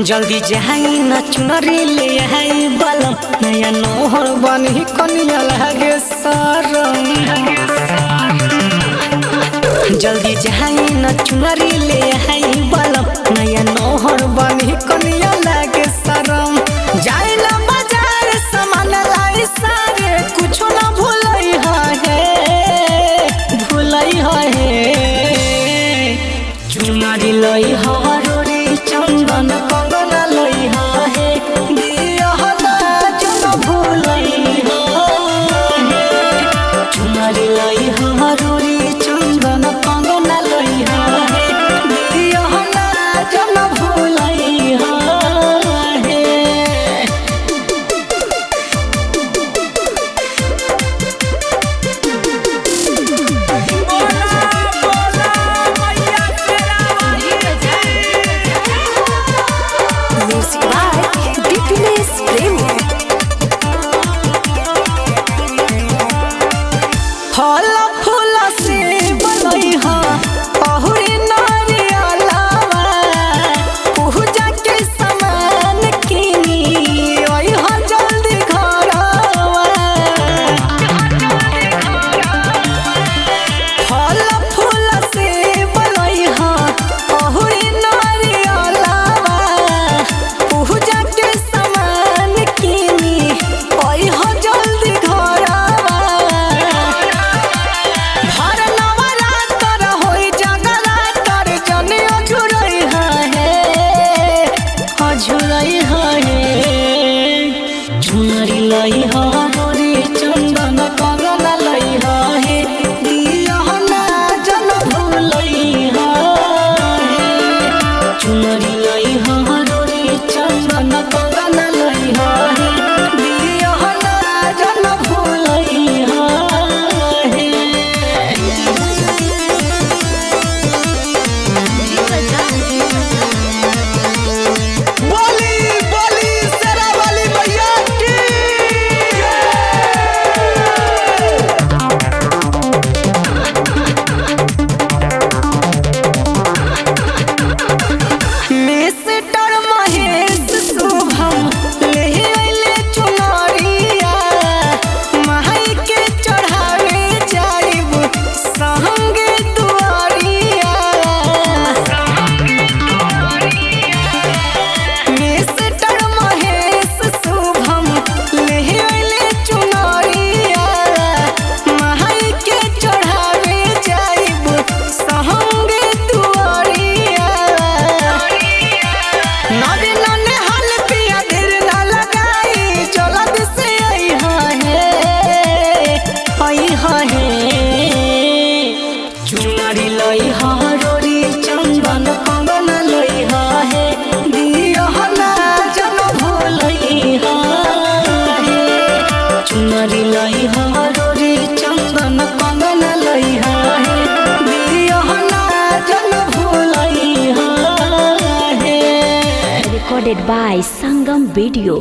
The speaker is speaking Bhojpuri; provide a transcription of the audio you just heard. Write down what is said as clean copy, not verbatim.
जल्दी जाई न चुनरी ले आई बलम नया नोहर बनी कनिया लागे सरम। जल्दी जाई न चुनरी ले आई बलम नया नोहर बनी कनिया लागे सरम। जाई न बाजार सामान लाई सारे कुछ न भूलई है चुनरी लई हरोरे चंदन कंगना लई है दियहना जन भूलई है। चुनरी लई हरोरे चंदन कंगना लई है दियहना जन भूलई है। फल फूल से बनई हा अहुरी नारियलवा पूजा के सामान किनी ओई हा जल्दी घरवा। फल फूल से बनई हा अहुरी नारियलवा पूजा के सामान किनी ओई हा जल्दी घरवा। चुनरी लई हरोरे चंदन कंगना लई है दियहना जन भूलई है। चुनरी लई हरोरे चंदन कंगना लई है दियहना जन भूलई है। चुनरी लई हरोरे चंदन कंगना लई है दियहना जन भूलई है। चुनरी लई हरोरे चंदन कंगना लई है दियहना जन भूलई है। Recorded by Sangam Video।